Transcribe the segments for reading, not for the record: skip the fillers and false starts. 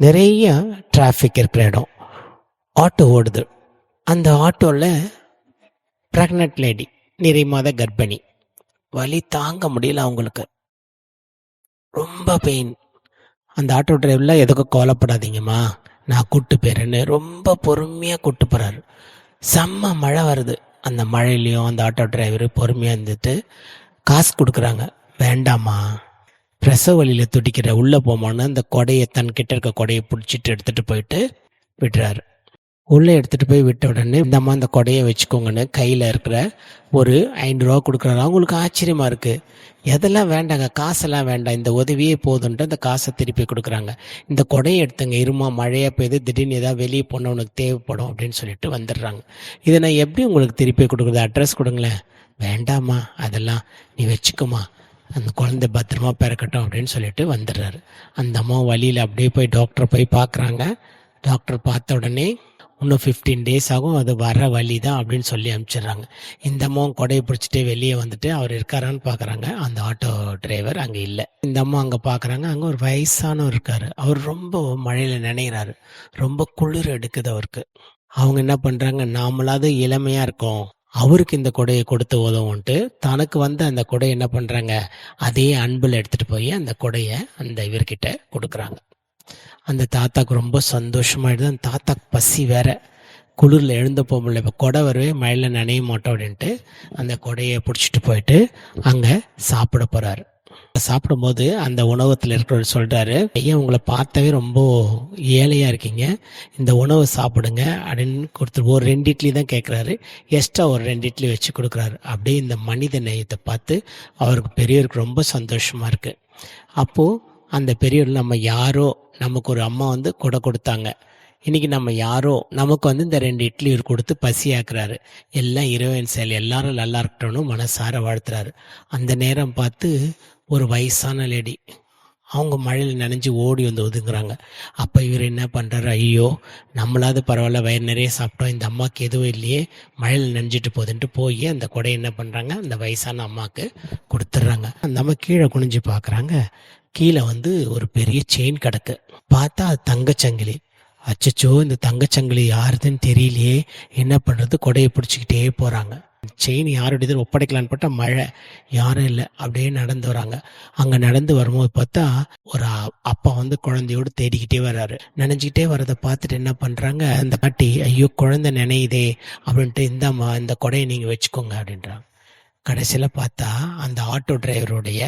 நிறைய டிராஃபிக் இருக்கிற இடம். ஆட்டோ ஓடுது. அந்த ஆட்டோவில் ப்ரெக்னென்ட் லேடி, நிறை மாத கர்ப்பிணி. வலி தாங்க முடியல அவங்களுக்கு. ரொம்ப பெயின். அந்த ஆட்டோ டிரைவரில் எதுக்கும் கவலைப்படாதீங்கம்மா, நான் கூட்டு போயிறேன்னு ரொம்ப பொறுமையாக கூட்டு போகிறாரு. செம்ம மழை வருது. அந்த மழையிலையும் அந்த ஆட்டோ டிரைவர் பொறுமையாக இருந்துட்டு காசு கொடுக்குறாங்க. வேண்டாமா, பிரசவ வழியில் துடிக்கிற உள்ளே போமான்னு அந்த கொடையை, தன்கிட்ட இருக்க கொடையை பிடிச்சிட்டு எடுத்துகிட்டு போயிட்டு விடுறாரு. உள்ளே எடுத்துகிட்டு போய் விட்ட உடனே, இந்தம்மா அந்த கொடையை வச்சுக்கோங்கன்னு கையில் இருக்கிற ஒரு 5 ரூபா கொடுக்குறாரு. அவங்களுக்கு ஆச்சரியமாக இருக்குது. எதெல்லாம் வேண்டாங்க, காசெல்லாம் வேண்டாம், இந்த உதவியே போதுன்ட்டு அந்த காசை திருப்பி கொடுக்குறாங்க. இந்த கொடையை எடுத்துங்க, இருமா மழையாக பெய்யுது, திடீர்னு ஏதாவது வெளியே போனால் உனக்கு தேவைப்படும் அப்படின்னு சொல்லிட்டு வந்துடுறாங்க. இதை நான் எப்படி உங்களுக்கு திருப்பி கொடுக்குறது, அட்ரஸ் கொடுங்களேன். வேண்டாம்மா, அதெல்லாம் நீ வச்சுக்கோமா, அந்த குழந்தை பத்திரமா பிறக்கட்டும் அப்படின்னு சொல்லிட்டு வந்துடுறாரு. அந்த அம்மா வழியில் அப்படியே போய் டாக்டரை போய் பார்க்குறாங்க. டாக்டர் பார்த்த உடனே இன்னும் 15 days ஆகும், அது வர வழி தான் அப்படின்னு சொல்லி அனுப்பிச்சிடுறாங்க. இந்த அம்மா கொடையை பிடிச்சிட்டு வெளியே வந்துட்டு அவர் இருக்காரான்னு பார்க்குறாங்க. அந்த ஆட்டோ டிரைவர் அங்கே இல்லை. இந்த அம்மா அங்கே பார்க்குறாங்க. அங்கே ஒரு வயசானவர் இருக்கார். அவர் ரொம்ப மழையில் நினைக்கிறாரு. ரொம்ப குளிர் எடுக்குது அவருக்கு. அவங்க என்ன பண்ணுறாங்க, நாமளாவது இளமையாக இருக்கோம், அவருக்கு இந்த கொடையை கொடுத்து உதவுன்ட்டு தனக்கு வந்து அந்த கொடையை என்ன பண்ணுறாங்க, அதே அன்பில் எடுத்துகிட்டு போய் அந்த கொடையை அந்த இவர்கிட்ட கொடுக்குறாங்க. அந்த தாத்தாக்கு ரொம்ப சந்தோஷமாயிடுது. அந்த தாத்தாக்கு பசி வேற, குளிரில் எழுந்து போக முடியல. இப்போ கொடை வரவே மழையில் நனைய மாட்டோம் அப்படின்ட்டு அந்த கொடையை பிடிச்சிட்டு போயிட்டு அங்கே சாப்பிட போகிறாரு. சாப்பிடும்போது அந்த உணவகத்தில் இருக்கிறவர் சொல்கிறாரு, ஐயா உங்களை பார்த்தாவே ரொம்ப ஏழையாக இருக்கீங்க, இந்த உணவை சாப்பிடுங்க அப்படின்னு கொடுத்துரு. ஒரு 2 இட்லி தான் கேட்குறாரு, எக்ஸ்ட்ரா ஒரு 2 இட்லி வச்சு கொடுக்குறாரு. அப்படியே இந்த மனித நேயத்தை பார்த்து அவருக்கு பெரியவருக்கு ரொம்ப சந்தோஷமாக இருக்குது. அப்போது அந்த பெரியவர், நம்ம யாரோ, நமக்கு ஒரு அம்மா வந்து கொடை கொடுத்தாங்க, இன்றைக்கி நம்ம யாரோ நமக்கு வந்து இந்த 2 இட்லி கொடுத்து பசியாக்குறாரு, எல்லாம் இறைவன் செயல், எல்லாரும் நல்லா இருக்கணும்னு மனசார வாழ்த்துறாரு. அந்த நேரம் பார்த்து ஒரு வயசான லேடி, அவங்க மழையில் நனைஞ்சு ஓடி வந்து ஒதுங்குறாங்க. அப்போ இவர் என்ன பண்ணுறாரு, ஐயோ நம்மளாவது பரவாயில்ல, வயிறு நிறைய சாப்பிட்டோம், இந்த அம்மாவுக்கு எதுவும் இல்லையே, மழையில் நனைஞ்சிட்டு போகுதுன்ட்டு போய் அந்த கொடையை என்ன பண்ணுறாங்க, அந்த வயசான அம்மாவுக்கு கொடுத்துட்றாங்க. அந்த அம்மா கீழே குனிஞ்சு பார்க்குறாங்க. கீழே வந்து ஒரு பெரிய செயின் கிடக்கு. பார்த்தா அது தங்கச்சங்கிலி. அச்சச்சோ, இந்த தங்கச்சங்கிலி யாருதுன்னு தெரியலையே, என்ன பண்ணுறது, கொடையை பிடிச்சிக்கிட்டே போகிறாங்க. செயின் யாருடையது ஒப்படைக்கலான்னு பார்த்தா மழை, யாரும் இல்லை. அப்படியே நடந்து வராங்க. அங்கே நடந்து வரும்போது பார்த்தா ஒரு அப்பா வந்து குழந்தையோடு தேடிக்கிட்டே வர்றாரு. நினைஞ்சிக்கிட்டே வர்றதை பார்த்துட்டு என்ன பண்ணுறாங்க, அந்த பாட்டி, ஐயோ குழந்தை நினையுதே அப்படின்ட்டு, இந்தாம்மா இந்த கொடையை நீங்கள் வச்சுக்கோங்க அப்படின்றாங்க. கடைசியில் பார்த்தா அந்த ஆட்டோ டிரைவருடைய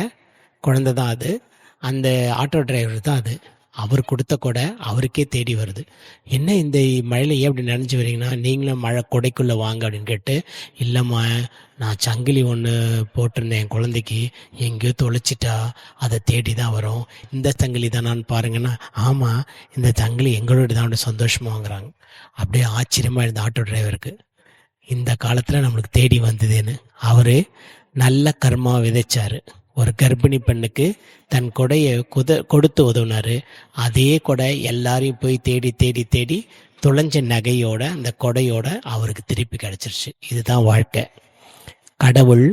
குழந்தை தான் அது, அந்த ஆட்டோ டிரைவர் தான் அது. அவர் கொடுத்த கொடை அவருக்கே தேடி வருது. என்ன இந்த மழையில் ஏன் அப்படி நினைஞ்சு வரீங்கன்னா, நீங்களும் மழை கொடைக்குள்ளே வாங்க அப்படின்னு கேட்டு, இல்லைம்மா நான் சங்கிலி ஒன்று போட்டிருந்தேன் என் குழந்தைக்கு, எங்கேயோ தொலைச்சிட்டா, அதை தேடி தான் வரோம், இந்த சங்கிலி தானான்னு பாருங்கன்னா, ஆமாம் இந்த சங்கிலி எங்களோட தான் சந்தோஷமாக வாங்குறாங்க. அப்படியே ஆச்சரியமாக இருந்த ஆட்டோ டிரைவருக்கு, இந்த காலத்தில் நம்மளுக்கு தேடி வந்ததுன்னு. அவர் நல்ல கர்மா விதைச்சார். ஒரு கர்ப்பிணி பெண்ணுக்கு தன் கொடையை கொடுத்து உதவுனார். அதே கொடை எல்லாரையும் போய் தேடி தேடி தேடி தொலைஞ்ச நகையோட அந்த கொடையோட அவருக்கு திருப்பி கிடச்சிருச்சு. இதுதான் வாழ்க்கை. கடவுள்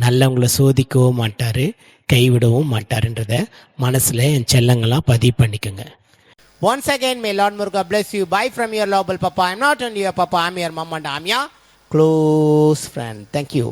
நல்லவங்களை சோதிக்கவும் மாட்டார், கைவிடவும் மாட்டாருன்றத மனசில் என் செல்லங்கள்லாம் பதிவு பண்ணிக்கோங்க. Once again, may Lord Muruga bless you. Bye from your Lobel Papa. I'm not only your Papa, I'm your mom and I'm your close friend. Thank you.